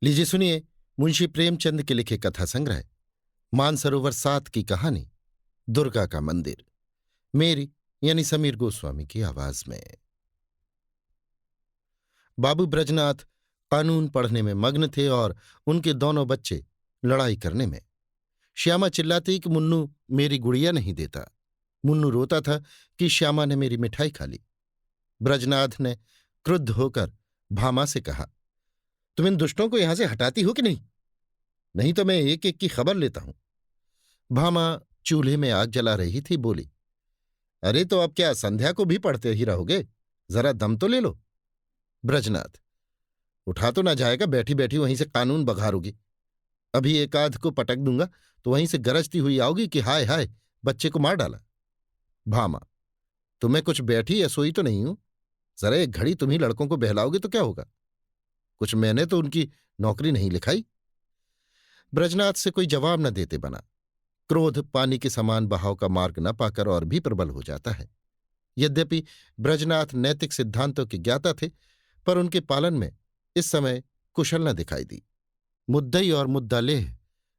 लीजिए सुनिए मुंशी प्रेमचंद के लिखे कथा संग्रह मानसरोवर 7 की कहानी दुर्गा का मंदिर, मेरी यानी समीर गोस्वामी की आवाज में। बाबू ब्रजनाथ कानून पढ़ने में मग्न थे और उनके दोनों बच्चे लड़ाई करने में। श्यामा चिल्लाती कि मुन्नू मेरी गुड़िया नहीं देता। मुन्नू रोता था कि श्यामा ने मेरी मिठाई खा ली। ब्रजनाथ ने क्रुद्ध होकर भामा से कहा, तुम इन दुष्टों को यहां से हटाती हो कि नहीं? नहीं तो मैं एक एक की खबर लेता हूं। भामा चूल्हे में आग जला रही थी, बोली, अरे तो अब क्या संध्या को भी पढ़ते ही रहोगे? जरा दम तो ले लो। ब्रजनाथ, उठा तो ना जाएगा, बैठी बैठी वहीं से कानून बघारोगी। अभी एक आध को पटक दूंगा तो वहीं से गरजती हुई आओगी कि हाय हाय बच्चे को मार डाला। भामा, तुम्हें कुछ बैठी या सोई तो नहीं हूं। जरा एक घड़ी तुम ही लड़कों को बहलाओगे तो क्या होगा? कुछ मैंने तो उनकी नौकरी नहीं लिखाई। ब्रजनाथ से कोई जवाब न देते बना। क्रोध पानी के समान बहाव का मार्ग न पाकर और भी प्रबल हो जाता है। यद्यपि ब्रजनाथ नैतिक सिद्धांतों के ज्ञाता थे, पर उनके पालन में इस समय कुशल न दिखाई दी। मुद्दई और मुद्दालेह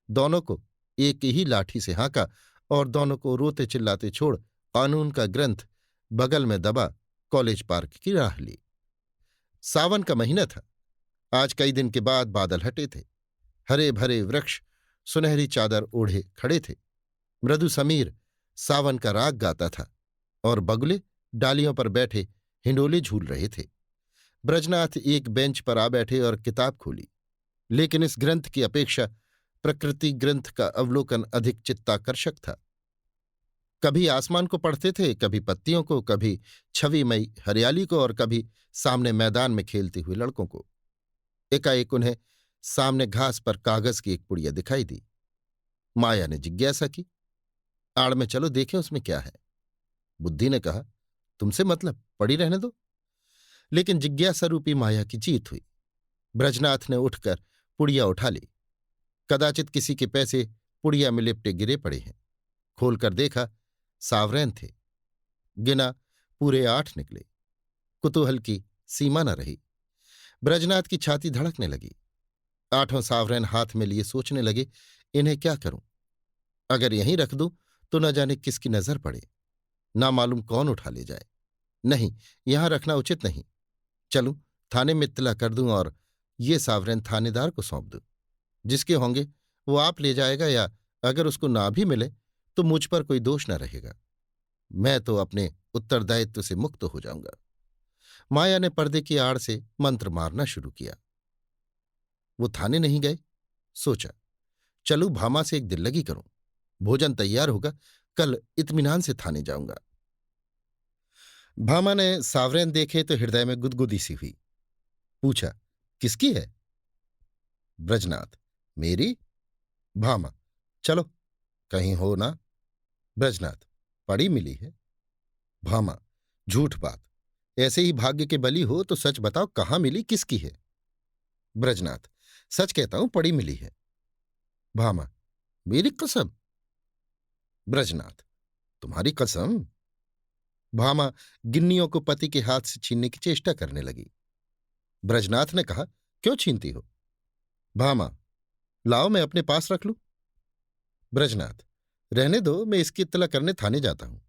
दोनों को एक ही लाठी से हाँका और दोनों को रोते चिल्लाते छोड़ कानून का ग्रंथ बगल में दबा कॉलेज पार्क की राह ली। सावन का महीना था। आज कई दिन के बाद बादल हटे थे। हरे भरे वृक्ष सुनहरी चादर ओढ़े खड़े थे। मृदु समीर सावन का राग गाता था और बगुले डालियों पर बैठे हिंडोले झूल रहे थे। ब्रजनाथ एक बेंच पर आ बैठे और किताब खोली, लेकिन इस ग्रंथ की अपेक्षा प्रकृति ग्रंथ का अवलोकन अधिक चित्ताकर्षक था। कभी आसमान को पढ़ते थे, कभी पत्तियों को, कभी छविमयी हरियाली को और कभी सामने मैदान में खेलते हुए लड़कों को। एकाएक उन्हें सामने घास पर कागज की एक पुड़िया दिखाई दी। माया ने जिज्ञासा की, आड़ में चलो देखें उसमें क्या है। बुद्धि ने कहा, तुमसे मतलब, पड़ी रहने दो। लेकिन जिज्ञासा रूपी माया की जीत हुई। ब्रजनाथ ने उठकर पुड़िया उठा ली। कदाचित किसी के पैसे पुड़िया में लिपटे गिरे पड़े हैं। खोलकर देखा, सावरैन थे। गिना, पूरे 8 निकले। कुतूहल की सीमा न रही। ब्रजनाथ की छाती धड़कने लगी। 8 सावरैन हाथ में लिए सोचने लगे, इन्हें क्या करूं? अगर यहीं रख दूं तो न जाने किसकी नजर पड़े, ना मालूम कौन उठा ले जाए। नहीं, यहां रखना उचित नहीं। चलूं थाने में इत्तला कर दूं और ये सावरैन थानेदार को सौंप दूं। जिसके होंगे वो आप ले जाएगा, या अगर उसको ना भी मिले तो मुझ पर कोई दोष न रहेगा। मैं तो अपने उत्तरदायित्व से मुक्त हो जाऊंगा। माया ने पर्दे की आड़ से मंत्र मारना शुरू किया। वो थाने नहीं गए। सोचा, चलू भामा से एक दिल्लगी करूं। भोजन तैयार होगा, कल इत्मीनान से थाने जाऊंगा। भामा ने सावरैन देखे तो हृदय में गुदगुदी सी हुई। पूछा, किसकी है? ब्रजनाथ, मेरी। भामा, चलो, कहीं हो ना। ब्रजनाथ, पड़ी मिली है। भामा, झूठ बात। ऐसे ही भाग्य के बली हो तो सच बताओ, कहाँ मिली, किसकी है? ब्रजनाथ, सच कहता हूं, पड़ी मिली है। भामा, मेरी कसम? ब्रजनाथ, तुम्हारी कसम? भामा गिन्नियों को पति के हाथ से छीनने की चेष्टा करने लगी। ब्रजनाथ ने कहा, क्यों छीनती हो? भामा, लाओ मैं अपने पास रख लूं। ब्रजनाथ, रहने दो, मैं इसकी इत्तला करने थाने जाता हूं।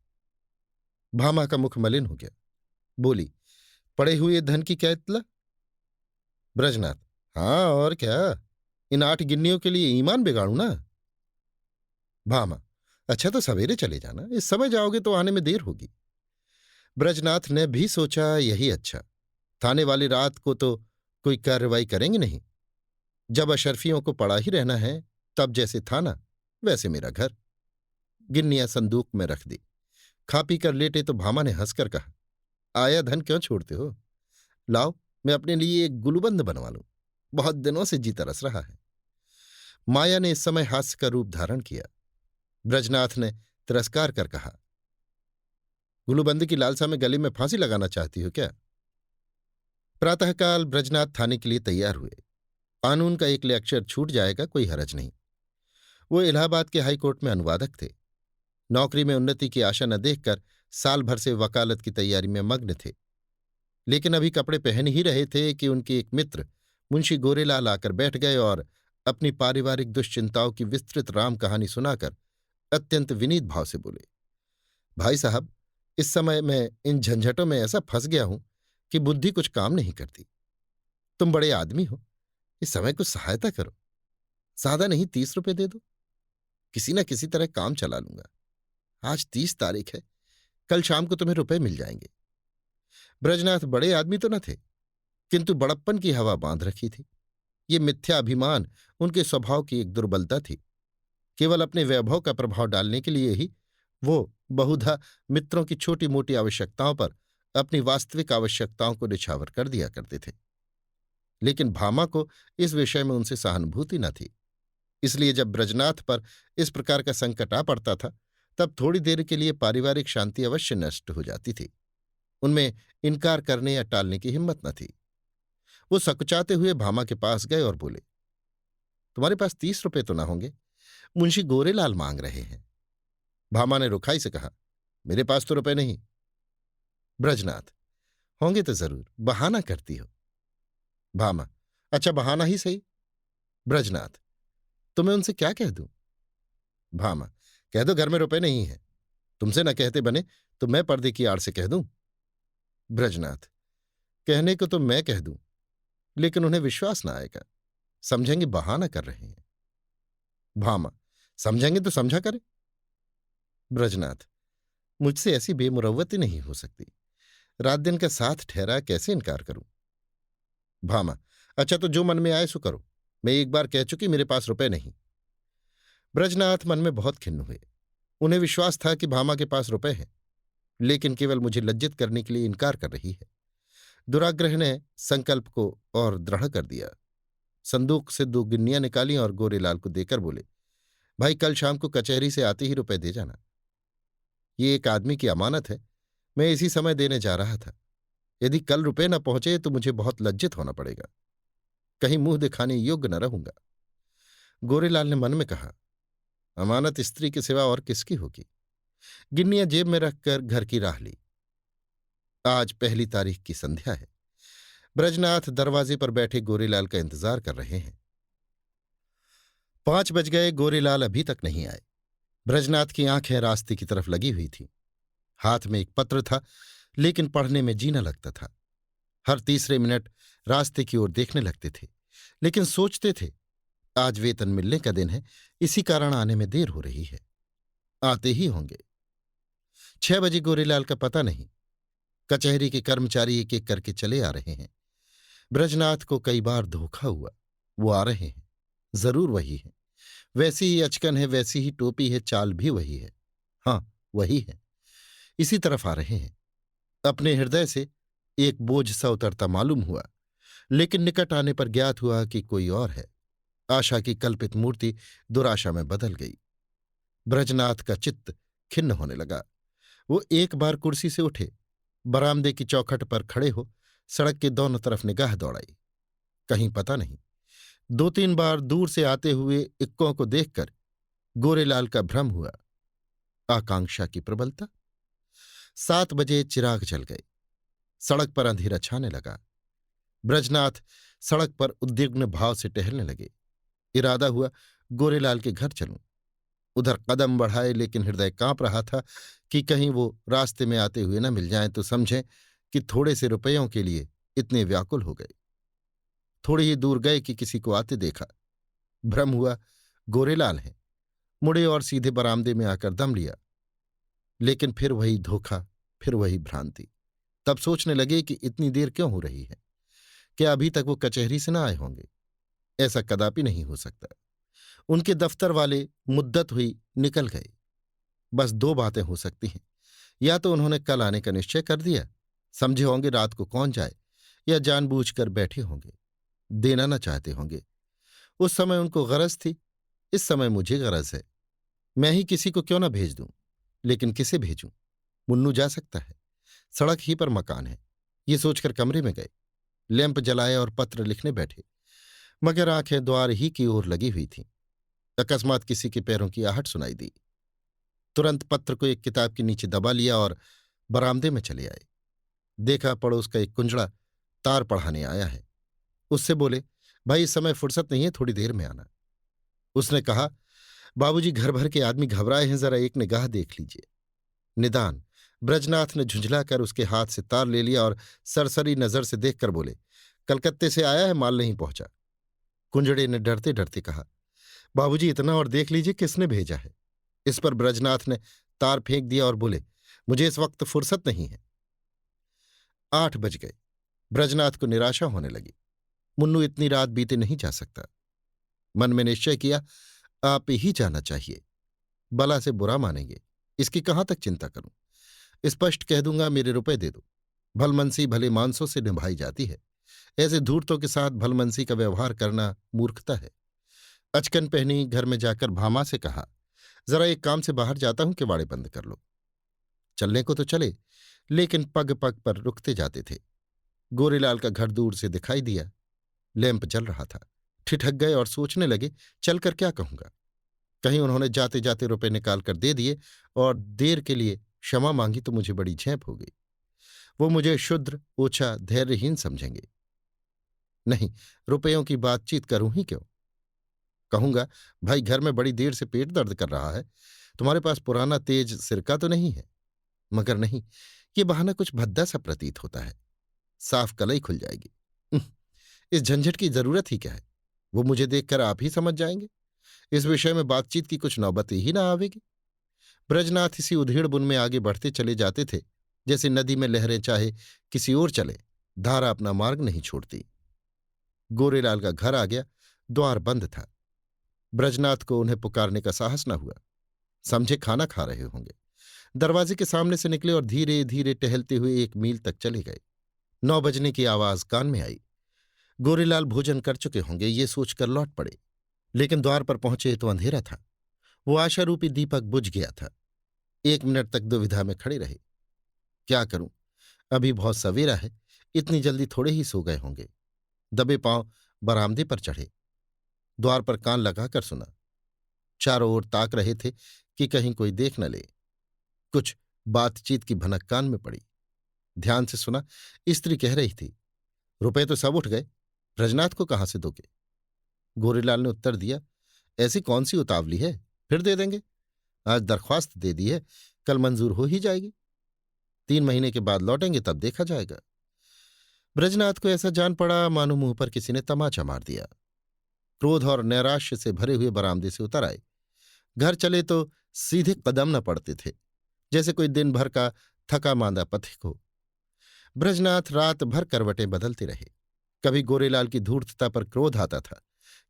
भामा का मुख मलिन हो गया। बोली, पड़े हुए धन की क्या इत्तला? ब्रजनाथ, हाँ और क्या, इन 8 गिन्नियों के लिए ईमान बिगाड़ू ना। भामा, अच्छा तो सवेरे चले जाना, इस समय जाओगे तो आने में देर होगी। ब्रजनाथ ने भी सोचा, यही अच्छा। थाने वाली रात को तो कोई कार्रवाई करेंगे नहीं। जब अशर्फियों को पड़ा ही रहना है, तब जैसे थाना वैसे मेरा घर। गिन्नियां संदूक में रख दी। खा पी कर लेटे तो भामा ने हंसकर कहा, आया धन क्यों छोड़ते हो? लाओ मैं अपने लिए एक गुलूबंद बनवा लूं, बहुत दिनों से जी तरस रहा है। माया ने इस समय हास्य का रूप धारण किया। ब्रजनाथ ने तिरस्कार कर कहा, गुलूबंद की लालसा में गले में फांसी लगाना चाहती हो क्या? प्रातःकाल ब्रजनाथ थाने के लिए तैयार हुए। कानून का एक लेक्चर छूट जाएगा, कोई हरज नहीं। वो इलाहाबाद के हाईकोर्ट में अनुवादक थे। नौकरी में उन्नति की आशा न देखकर साल भर से वकालत की तैयारी में मग्न थे। लेकिन अभी कपड़े पहन ही रहे थे कि उनके एक मित्र मुंशी गोरेलाल आकर बैठ गए और अपनी पारिवारिक दुश्चिंताओं की विस्तृत राम कहानी सुनाकर अत्यंत विनीत भाव से बोले, भाई साहब, इस समय मैं इन झंझटों में ऐसा फंस गया हूं कि बुद्धि कुछ काम नहीं करती। तुम बड़े आदमी हो, इस समय कुछ सहायता करो। ज्यादा नहीं, 30 रुपए दे दो। किसी न किसी तरह काम चला लूंगा। आज 30 तारीख है, कल शाम को तुम्हें रुपए मिल जाएंगे। ब्रजनाथ बड़े आदमी तो न थे, किंतु बड़प्पन की हवा बांध रखी थी। ये मिथ्या अभिमान उनके स्वभाव की एक दुर्बलता थी। केवल अपने वैभव का प्रभाव डालने के लिए ही वो बहुधा मित्रों की छोटी मोटी आवश्यकताओं पर अपनी वास्तविक आवश्यकताओं को निछावर कर दिया करते थे। लेकिन भामा को इस विषय में उनसे सहानुभूति न थी। इसलिए जब ब्रजनाथ पर इस प्रकार का संकट आ पड़ता था, तब थोड़ी देर के लिए पारिवारिक शांति अवश्य नष्ट हो जाती थी। उनमें इनकार करने या टालने की हिम्मत न थी। वो सकुचाते हुए भामा के पास गए और बोले, तुम्हारे पास 30 रुपए तो ना होंगे? मुंशी गोरेलाल मांग रहे हैं। भामा ने रुखाई से कहा, मेरे पास तो रुपए नहीं। ब्रजनाथ, होंगे तो जरूर, बहाना करती हो। भामा, अच्छा बहाना ही सही। ब्रजनाथ, तो मैं उनसे क्या कह दूं? भामा, कह दो घर में रुपए नहीं है। तुमसे न कहते बने तो मैं पर्दे की आड़ से कह दूं। ब्रजनाथ, कहने को तो मैं कह दूं, लेकिन उन्हें विश्वास न आएगा। समझेंगे बहाना कर रहे हैं। भामा, समझेंगे तो समझा करें। ब्रजनाथ, मुझसे ऐसी बेमुरव्वती नहीं हो सकती। रात दिन का साथ ठहरा, कैसे इनकार करूं? भामा, अच्छा तो जो मन में आए सो करो। मैं एक बार कह चुकी मेरे पास रुपए नहीं। ब्रजनाथ मन में बहुत खिन्न हुए। उन्हें विश्वास था कि भामा के पास रुपए हैं, लेकिन केवल मुझे लज्जित करने के लिए इनकार कर रही है। दुराग्रह ने संकल्प को और दृढ़ कर दिया। संदूक से 2 गिन्नियां निकाली और गोरेलाल को देकर बोले, भाई कल शाम को कचहरी से आते ही रुपए दे जाना। ये एक आदमी की अमानत है, मैं इसी समय देने जा रहा था। यदि कल रुपए न पहुंचे तो मुझे बहुत लज्जित होना पड़ेगा। कहीं मुंह दिखाने योग्य न रहूंगा। गोरेलाल ने मन में कहा, अमानत स्त्री के सिवा और किसकी होगी। गिन्नियां जेब में रखकर घर की राह ली। आज 1 तारीख की संध्या है। ब्रजनाथ दरवाजे पर बैठे गोरेलाल का इंतजार कर रहे हैं। 5 बज गए, गोरेलाल अभी तक नहीं आए। ब्रजनाथ की आंखें रास्ते की तरफ लगी हुई थीं। हाथ में एक पत्र था, लेकिन पढ़ने में जी न लगता था। हर तीसरे मिनट रास्ते की ओर देखने लगते थे, लेकिन सोचते थे, आज वेतन मिलने का दिन है, इसी कारण आने में देर हो रही है। आते ही होंगे। 6 बजे गोरेलाल का पता नहीं। कचहरी के कर्मचारी एक एक करके चले आ रहे हैं। ब्रजनाथ को कई बार धोखा हुआ। वो आ रहे हैं, जरूर वही है। वैसी ही अचकन है, वैसी ही टोपी है, चाल भी वही है। हाँ, वही है। इसी तरफ आ रहे हैं। अपने हृदय से एक बोझ सा उतरता मालूम हुआ, लेकिन निकट आने पर ज्ञात हुआ कि कोई और है। आशा की कल्पित मूर्ति दुराशा में बदल गई। ब्रजनाथ का चित्त खिन्न होने लगा। वो एक बार कुर्सी से उठे, बरामदे की चौखट पर खड़े हो सड़क के दोनों तरफ निगाह दौड़ाई। कहीं पता नहीं। 2-3 बार दूर से आते हुए इक्कों को देखकर गोरेलाल का भ्रम हुआ। आकांक्षा की प्रबलता। 7 बजे चिराग जल गए। सड़क पर अंधेरा छाने लगा। ब्रजनाथ सड़क पर उद्विग्न भाव से टहलने लगे। इरादा हुआ गोरेलाल के घर चलूं। उधर कदम बढ़ाए, लेकिन हृदय कांप रहा था कि कहीं वो रास्ते में आते हुए न मिल जाएं तो समझें कि थोड़े से रुपयों के लिए इतने व्याकुल हो गए। थोड़ी ही दूर गए कि किसी को आते देखा। भ्रम हुआ गोरेलाल हैं। मुड़े और सीधे बरामदे में आकर दम लिया। लेकिन फिर वही धोखा, फिर वही भ्रांति। तब सोचने लगे कि इतनी देर क्यों हो रही है। क्या अभी तक वो कचहरी से न आए होंगे? ऐसा कदापि नहीं हो सकता। उनके दफ्तर वाले मुद्दत हुई निकल गए। बस 2 बातें हो सकती हैं। या तो उन्होंने कल आने का निश्चय कर दिया, समझे होंगे रात को कौन जाए, या जानबूझकर बैठे होंगे, देना न चाहते होंगे। उस समय उनको गरज थी, इस समय मुझे गरज है। मैं ही किसी को क्यों न भेज दूं, लेकिन किसे भेजूं? मुन्नू जा सकता है, सड़क ही पर मकान है। ये सोचकर कमरे में गए, लैंप जलाया और पत्र लिखने बैठे, मगर आंखें द्वार ही की ओर लगी हुई थीं। अकस्मात किसी के पैरों की आहट सुनाई दी। तुरंत पत्र को एक किताब के नीचे दबा लिया और बरामदे में चले आए। देखा पड़ोस का एक कुंजड़ा तार पढ़ाने आया है। उससे बोले, भाई इस समय फुर्सत नहीं है, थोड़ी देर में आना। उसने कहा, बाबूजी घर भर के आदमी घबराए हैं, जरा एक निगाह देख लीजिए। निदान ब्रजनाथ ने झुंझलाकर उसके हाथ से तार ले लिया और सरसरी नजर से देखकर बोले, कलकत्ते से आया है, माल नहीं पहुंचा। कुंजड़े ने डरते डरते कहा, बाबूजी इतना और देख लीजिए किसने भेजा है। इस पर ब्रजनाथ ने तार फेंक दिया और बोले, मुझे इस वक्त फुर्सत नहीं है। 8 बज गए। ब्रजनाथ को निराशा होने लगी। मुन्नू इतनी रात बीते नहीं जा सकता। मन में निश्चय किया, आप ही जाना चाहिए। बला से बुरा मानेंगे, इसकी कहाँ तक चिंता करूं। स्पष्ट कह दूंगा, मेरे रुपए दे दो। भलमनसी भले मानसों से निभाई जाती है, ऐसे धूर्तों के साथ भलमनसी का व्यवहार करना मूर्खता है। अचकन पहनी घर में जाकर भामा से कहा, जरा एक काम से बाहर जाता हूं, किवाड़े बंद कर लो। चलने को तो चले, लेकिन पग पग पर रुकते जाते थे। गोरेलाल का घर दूर से दिखाई दिया। लैंप जल रहा था। ठिठक गए और सोचने लगे, चलकर क्या कहूंगा। कहीं उन्होंने जाते जाते रुपए निकाल कर दे दिए और देर के लिए क्षमा मांगी तो मुझे बड़ी झेप हो गई। वो मुझे क्षुद्र, ओछा, धैर्यहीन समझेंगे। नहीं, रुपयों की बातचीत करूं ही क्यों। कहूंगा, भाई घर में बड़ी देर से पेट दर्द कर रहा है, तुम्हारे पास पुराना तेज सिरका तो नहीं है। मगर नहीं, ये बहाना कुछ भद्दा सा प्रतीत होता है। साफ कलई खुल जाएगी। इस झंझट की जरूरत ही क्या है। वो मुझे देखकर आप ही समझ जाएंगे। इस विषय में बातचीत की कुछ नौबत ही ना आवेगी। ब्रजनाथ इसी उधेड़ बुन में आगे बढ़ते चले जाते थे, जैसे नदी में लहरें चाहे किसी ओर चले, धारा अपना मार्ग नहीं छोड़ती। गोरेलाल का घर आ गया। द्वार बंद था। ब्रजनाथ को उन्हें पुकारने का साहस न हुआ। समझे खाना खा रहे होंगे। दरवाजे के सामने से निकले और धीरे धीरे टहलते हुए 1 मील तक चले गए। 9 बजने की आवाज कान में आई। गोरेलाल भोजन कर चुके होंगे, ये सोचकर लौट पड़े। लेकिन द्वार पर पहुंचे तो अंधेरा था। वो आशारूपी दीपक बुझ गया था। 1 मिनट तक दुविधा में खड़े रहे। क्या करूं, अभी बहुत सवेरा है, इतनी जल्दी थोड़े ही सो गए होंगे। दबे पांव बरामदे पर चढ़े। द्वार पर कान लगाकर सुना। चारों ओर ताक रहे थे कि कहीं कोई देख न ले। कुछ बातचीत की भनक कान में पड़ी। ध्यान से सुना। स्त्री कह रही थी, रुपए तो सब उठ गए, ब्रजनाथ को कहां से दोगे। गोरेलाल ने उत्तर दिया, ऐसी कौन सी उतावली है, फिर दे देंगे। आज दरख्वास्त दे दी है, कल मंजूर हो ही जाएगी। 3 महीने के बाद लौटेंगे, तब देखा जाएगा। ब्रजनाथ को ऐसा जान पड़ा मानो मुंह पर किसी ने तमाचा मार दिया। क्रोध और नैराश्य से भरे हुए बरामदे से उतर आए। घर चले तो सीधे कदम न पड़ते थे, जैसे कोई दिन भर का थका मांदा पथिक हो। ब्रजनाथ रात भर करवटें बदलते रहे। कभी गोरेलाल की धूर्तता पर क्रोध आता था,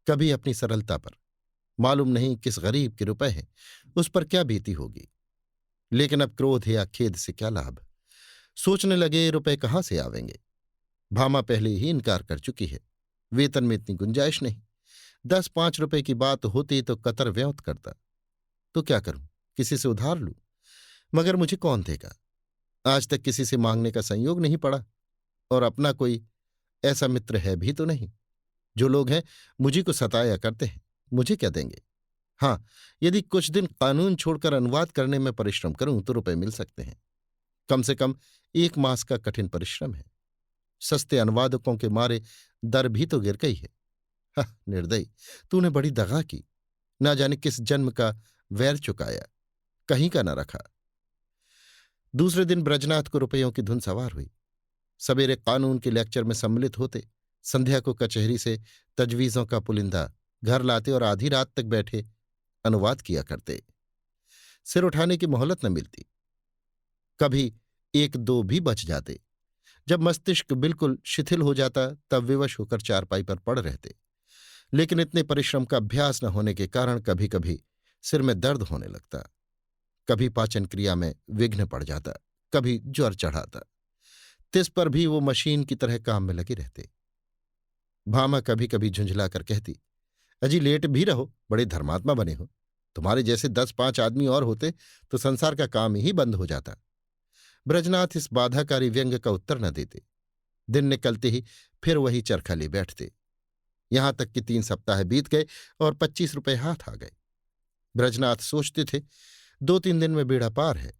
कभी अपनी सरलता पर। मालूम नहीं किस गरीब के रुपए हैं, उस पर क्या बीती होगी। लेकिन अब क्रोध या खेद से क्या लाभ। सोचने लगे, रुपए कहाँ से आवेंगे। भामा पहले ही इनकार कर चुकी है। वेतन में इतनी गुंजाइश नहीं। 10-5 रुपए की बात होती तो कतर व्योत करता। तो क्या करूं, किसी से उधार लूं। मगर मुझे कौन देगा। आज तक किसी से मांगने का संयोग नहीं पड़ा, और अपना कोई ऐसा मित्र है भी तो नहीं। जो लोग हैं मुझी को सताया करते हैं, मुझे क्या देंगे। हाँ, यदि कुछ दिन कानून छोड़कर अनुवाद करने में परिश्रम करूं तो रुपए मिल सकते हैं। कम से कम 1 मास का कठिन परिश्रम है। सस्ते अनुवादकों के मारे दर भी तो गिर गई है। निर्दयी, तूने बड़ी दगा की। ना जाने किस जन्म का वैर चुकाया, कहीं का न रखा। दूसरे दिन ब्रजनाथ को रुपयों की धुन सवार हुई। सवेरे कानून के लेक्चर में सम्मिलित होते, संध्या को कचहरी से तजवीजों का पुलिंदा घर लाते और आधी रात तक बैठे अनुवाद किया करते। सिर उठाने की मोहलत न मिलती। कभी 1-2 भी बच जाते। जब मस्तिष्क बिल्कुल शिथिल हो जाता तब विवश होकर चारपाई पर पड़ रहते। लेकिन इतने परिश्रम का अभ्यास न होने के कारण कभी कभी सिर में दर्द होने लगता, कभी पाचन क्रिया में विघ्न पड़ जाता, कभी ज्वर चढ़ाता। तिस पर भी वो मशीन की तरह काम में लगे रहते। भामा कभी कभी झुंझलाकर कहती, अजी लेट भी रहो, बड़े धर्मात्मा बने हो। तुम्हारे जैसे 10-5 आदमी और होते तो संसार का काम ही बंद हो जाता। ब्रजनाथ इस बाधाकारी व्यंग का उत्तर न देते। दिन निकलते ही फिर वही चरखा ले बैठते। यहां तक कि 3 सप्ताह बीत गए और 25 रुपए हाथ आ गए। ब्रजनाथ सोचते थे 2-3 दिन में बेड़ा पार है,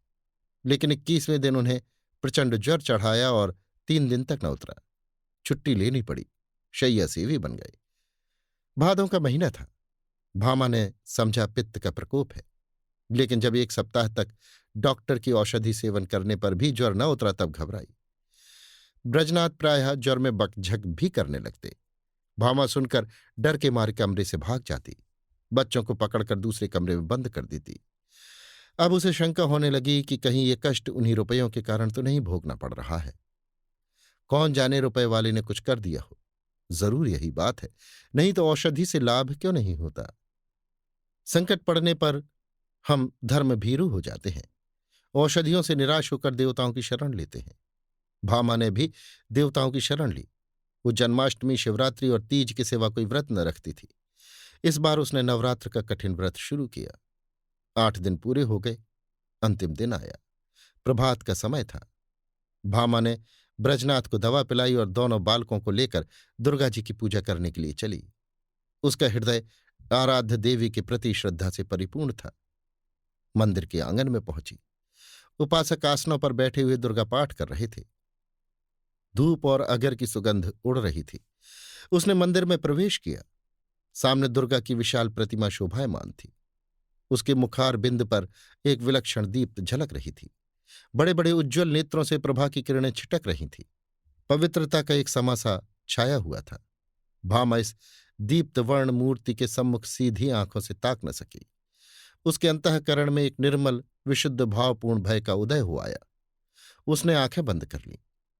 लेकिन 21वें दिन उन्हें प्रचंड ज्वर चढ़ाया और 3 दिन तक न उतरा। छुट्टी लेनी पड़ी, शैय्या सेवी बन गए। भादों का महीना था। भामा ने समझा पित्त का प्रकोप है, लेकिन जब 1 सप्ताह तक डॉक्टर की औषधि सेवन करने पर भी ज्वर न उतरा तब घबराई। ब्रजनाथ प्रायः ज्वर में बकझक भी करने लगते। भामा सुनकर डर के मारे कमरे से भाग जाती, बच्चों को पकड़कर दूसरे कमरे में बंद कर देती। अब उसे शंका होने लगी कि कहीं ये कष्ट उन्हीं रुपयों के कारण तो नहीं भोगना पड़ रहा है। कौन जाने रुपए वाले ने कुछ कर दिया हो। जरूर यही बात है, नहीं तो औषधि से लाभ क्यों नहीं होता। संकट पड़ने पर हम धर्म भीरू हो जाते हैं, औषधियों से निराश होकर देवताओं की शरण लेते हैं। भामा ने भी देवताओं की शरण ली। वो जन्माष्टमी, शिवरात्रि और तीज के सिवा कोई व्रत न रखती थी। इस बार उसने नवरात्र का कठिन व्रत शुरू किया। 8 दिन पूरे हो गए। अंतिम दिन आया। प्रभात का समय था। भामा ने ब्रजनाथ को दवा पिलाई और दोनों बालकों को लेकर दुर्गा जी की पूजा करने के लिए चली। उसका हृदय आराध्य देवी के प्रति श्रद्धा से परिपूर्ण था। मंदिर के आंगन में पहुंची। उपासक आसनों पर बैठे हुए दुर्गा पाठ कर रहे थे। धूप और अगर की सुगंध उड़ रही थी। उसने मंदिर में प्रवेश किया। सामने दुर्गा की विशाल प्रतिमा शोभायमान थी। उसके मुखार बिंद पर एक विलक्षण दीप्त झलक रही थी। बड़े बड़े उज्ज्वल नेत्रों से प्रभा की किरणें छिटक रही थीं। पवित्रता का एक समासा छाया हुआ था। भामा इस दीप्त वर्ण मूर्ति के सम्मुख सीधी आंखों से ताक न सकी। उसके अंतःकरण में एक निर्मल विशुद्ध भावपूर्ण भय का उदय हो आया। उसने आंखें बंद कर लीं,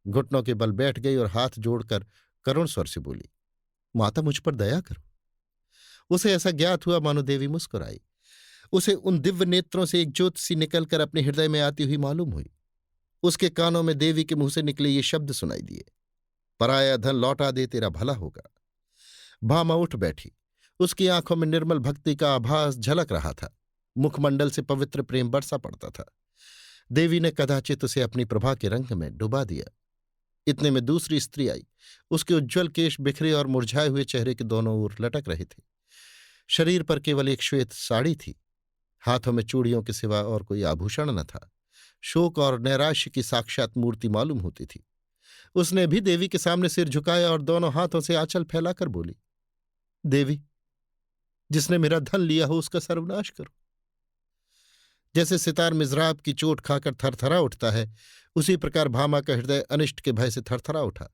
घुटनों के बल बैठ गई और हाथ जोड़कर करुण स्वर से बोली, माता मुझ पर दया करो। उसे ऐसा ज्ञात हुआ मानो देवी मुस्कुराई। उसे उन दिव्य नेत्रों से एक ज्योत सी निकलकर अपने हृदय में आती हुई मालूम हुई। उसके कानों में देवी के मुंह से निकले ये शब्द सुनाई दिए, पराया धन लौटा दे, तेरा भला होगा। भामा उठ बैठी। उसकी आंखों में निर्मल भक्ति का आभास झलक रहा था। मुखमंडल से पवित्र प्रेम बरसा पड़ता था। देवी ने कदाचित उसे अपनी प्रभा के रंग में डुबा दिया। इतने में दूसरी स्त्री आई। उसके उज्ज्वल केश बिखरे और मुरझाए हुए चेहरे के दोनों ओर लटक रहे थे। शरीर पर केवल एक श्वेत साड़ी थी। हाथों में चूड़ियों के सिवा और कोई आभूषण न था। शोक और नैराश्य की साक्षात मूर्ति मालूम होती थी। उसने भी देवी के सामने सिर झुकाया और दोनों हाथों से आंचल फैलाकर बोली, देवी, जिसने मेरा धन लिया हो उसका सर्वनाश करो। जैसे सितार मिजराब की चोट खाकर थरथरा उठता है, उसी प्रकार भामा का हृदय अनिष्ट के भय से थरथरा उठा।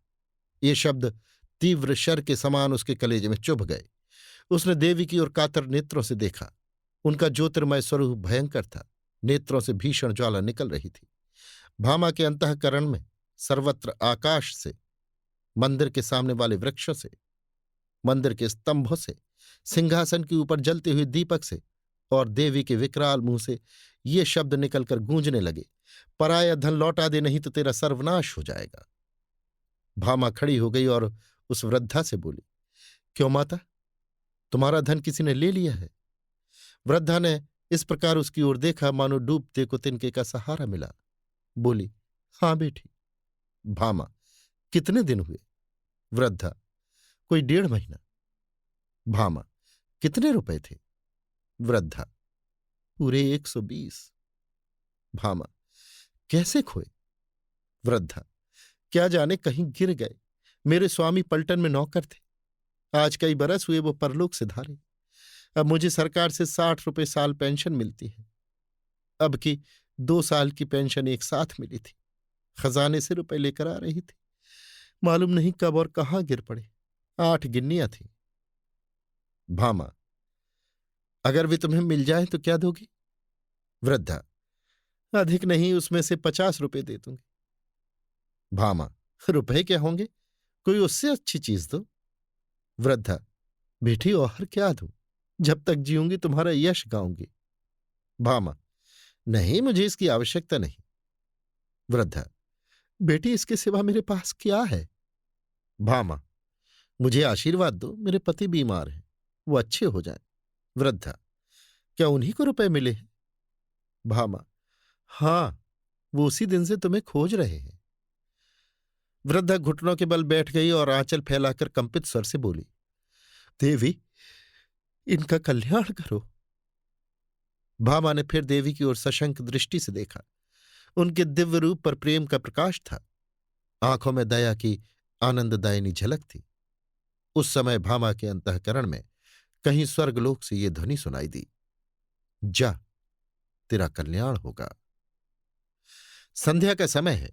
ये शब्द तीव्र शर के समान उसके कलेजे में चुभ गए। उसने देवी की ओर कातर नेत्रों से देखा। उनका ज्योतिर्मय स्वरूप भयंकर था। नेत्रों से भीषण ज्वाला निकल रही थी। भामा के अंतःकरण में सर्वत्र आकाश से, मंदिर के सामने वाले वृक्षों से, मंदिर के स्तंभों से, सिंहासन के ऊपर जलते हुए दीपक से और देवी के विकराल मुंह से ये शब्द निकलकर गूंजने लगे, पराया धन लौटा दे, नहीं तो तेरा सर्वनाश हो जाएगा। भामा खड़ी हो गई और उस वृद्धा से बोली, क्यों माता, तुम्हारा धन किसी ने ले लिया है? वृद्धा ने इस प्रकार उसकी ओर देखा मानो डूबते को तिनके का सहारा मिला। बोली, हां बेटी। भामा, कितने दिन हुए? वृद्धा, कोई 1.5 महीना। भामा, कितने रुपए थे? वृद्धा, पूरे 120। भामा, कैसे खोए? वृद्धा, क्या जाने, कहीं गिर गए। मेरे स्वामी पलटन में नौकर थे। आज कई बरस हुए वो परलोक से धारे। अब मुझे सरकार से 60 रुपए साल पेंशन मिलती है। अब की 2 साल की पेंशन एक साथ मिली थी। खजाने से रुपए लेकर आ रही थी। मालूम नहीं कब और कहाँ गिर पड़े। 8 गिन्नियां थी। भामा, अगर वे तुम्हें मिल जाए तो क्या दोगी? वृद्धा, अधिक नहीं, उसमें से 50 रुपए दे दूंगी। भामा, रुपए क्या होंगे, कोई उससे अच्छी चीज दो। वृद्धा, बेटी और क्या दूं? जब तक जीऊंगी तुम्हारा यश गाऊंगी। भामा, नहीं, मुझे इसकी आवश्यकता नहीं। वृद्धा, बेटी, इसके सिवा मेरे पास क्या है? भामा, मुझे आशीर्वाद दो, मेरे पति बीमार हैं, वो अच्छे हो जाएं। वृद्धा, क्या उन्हीं को रुपए मिले हैं? भामा, हां, वो उसी दिन से तुम्हें खोज रहे हैं। वृद्धा घुटनों के बल बैठ गई और आंचल फैलाकर कंपित स्वर से बोली, देवी, इनका कल्याण करो। भामा ने फिर देवी की ओर सशंक दृष्टि से देखा। उनके दिव्य रूप पर प्रेम का प्रकाश था। आंखों में दया की आनंददायिनी झलक थी। उस समय भामा के अंतःकरण में कहीं स्वर्गलोक से ये ध्वनि सुनाई दी, जा, तेरा कल्याण होगा। संध्या का समय है।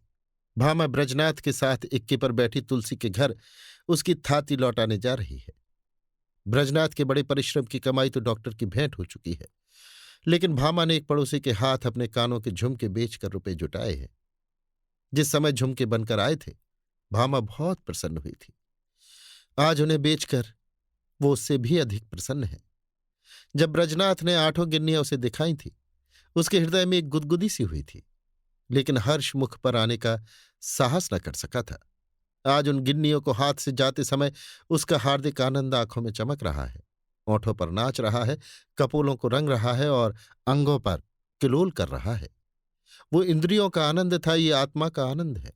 भामा ब्रजनाथ के साथ इक्के पर बैठी तुलसी के घर उसकी थाती लौटाने जा रही है। ब्रजनाथ के बड़े परिश्रम की कमाई तो डॉक्टर की भेंट हो चुकी है, लेकिन भामा ने एक पड़ोसी के हाथ अपने कानों के झुमके बेचकर रुपए जुटाए हैं। जिस समय झुमके बनकर आए थे, भामा बहुत प्रसन्न हुई थी। आज उन्हें बेचकर वो उससे भी अधिक प्रसन्न है। जब ब्रजनाथ ने 8 गिन्नियां उसे दिखाई थी, उसके हृदय में एक गुदगुदी सी हुई थी, लेकिन हर्ष मुख पर आने का साहस न कर सका था। आज उन गिन्नियों को हाथ से जाते समय उसका हार्दिक आनंद आंखों में चमक रहा है, ओंठों पर नाच रहा है, कपोलों को रंग रहा है और अंगों पर किलोल कर रहा है। वो इंद्रियों का आनंद था, ये आत्मा का आनंद है।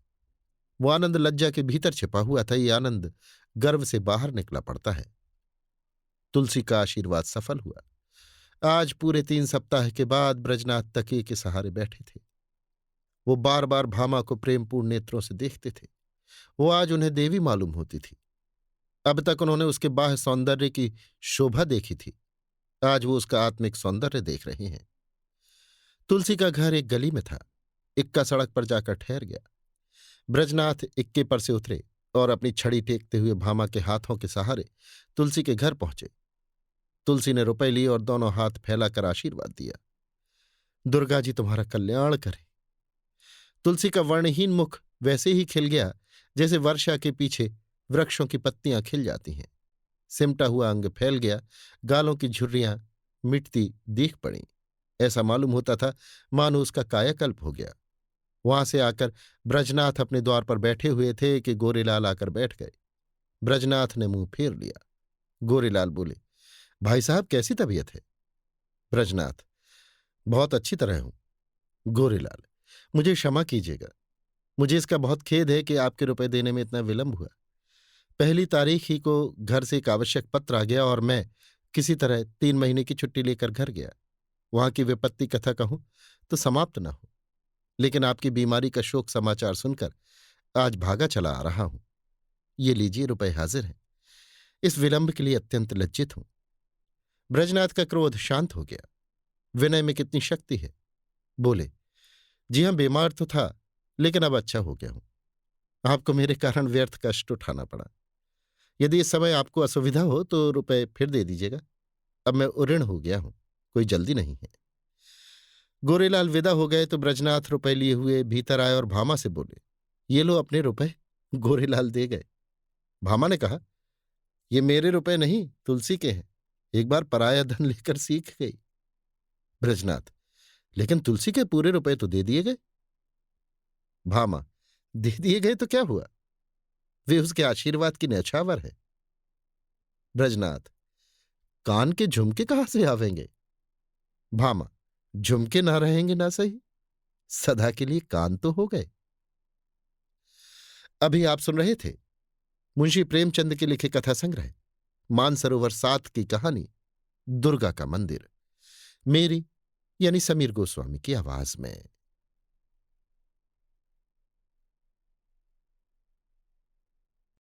वो आनंद लज्जा के भीतर छिपा हुआ था, ये आनंद गर्व से बाहर निकला पड़ता है। तुलसी का आशीर्वाद सफल हुआ। आज पूरे 3 सप्ताह के बाद ब्रजनाथ तकिए के सहारे बैठे थे। वो बार बार भामा को प्रेमपूर्ण नेत्रों से देखते थे। वो आज उन्हें देवी मालूम होती थी। अब तक उन्होंने उसके बाह्य सौंदर्य की शोभा देखी थी, आज वो उसका आत्मिक सौंदर्य देख रहे हैं। तुलसी का घर एक गली में था। इक्का सड़क पर जाकर ठहर गया। ब्रजनाथ इक्के पर से उतरे और अपनी छड़ी टेकते हुए भामा के हाथों के सहारे तुलसी के घर पहुंचे। तुलसी ने रुपए लिए और दोनों हाथ फैलाकर आशीर्वाद दिया। दुर्गा जी तुम्हारा कल्याण करे। तुलसी का वर्णहीन मुख वैसे ही खिल गया जैसे वर्षा के पीछे वृक्षों की पत्तियां खिल जाती हैं। सिमटा हुआ अंग फैल गया, गालों की झुर्रियां मिटती दीख पड़ीं। ऐसा मालूम होता था मानो उसका कायाकल्प हो गया। वहां से आकर ब्रजनाथ अपने द्वार पर बैठे हुए थे कि गोरेलाल आकर बैठ गए। ब्रजनाथ ने मुंह फेर लिया। गोरेलाल बोले, भाई साहब कैसी तबीयत है? ब्रजनाथ, बहुत अच्छी तरह हूं। गोरेलाल, मुझे क्षमा कीजिएगा, मुझे इसका बहुत खेद है कि आपके रुपए देने में इतना विलंब हुआ। 1 तारीख ही को घर से एक आवश्यक पत्र आ गया और मैं किसी तरह 3 महीने की छुट्टी लेकर घर गया। वहां की विपत्ति कथा कहूं तो समाप्त न हो, लेकिन आपकी बीमारी का शोक समाचार सुनकर आज भागा चला आ रहा हूं। ये लीजिए, रुपए हाजिर हैं। इस विलंब के लिए अत्यंत लज्जित हूं। ब्रजनाथ का क्रोध शांत हो गया। विनय में कितनी शक्ति है। बोले, जी हां, बीमार तो था, लेकिन अब अच्छा हो गया हूं। आपको मेरे कारण व्यर्थ कष्ट उठाना पड़ा। यदि इस समय आपको असुविधा हो तो रुपए फिर दे दीजिएगा। अब मैं उऋण हो गया हूं, कोई जल्दी नहीं है। गोरेलाल विदा हो गए तो ब्रजनाथ रुपए लिए हुए भीतर आए और भामा से बोले, ये लो अपने रुपए। गोरेलाल दे गए। भामा ने कहा, ये मेरे रुपए नहीं, तुलसी के हैं। एक बार पराया धन लेकर सीख गई। ब्रजनाथ, लेकिन तुलसी के पूरे रुपए तो दे दिए गए। भामा, दे दिए गए तो क्या हुआ, वे उसके आशीर्वाद की न्यौछावर है। ब्रजनाथ, कान के झुमके कहां से आवेंगे? भामा, झुमके ना रहेंगे ना सही, सदा के लिए कान तो हो गए। अभी आप सुन रहे थे मुंशी प्रेमचंद के लिखे कथा संग्रह मानसरोवर 7 की कहानी दुर्गा का मंदिर, मेरी यानी समीर गोस्वामी की आवाज में।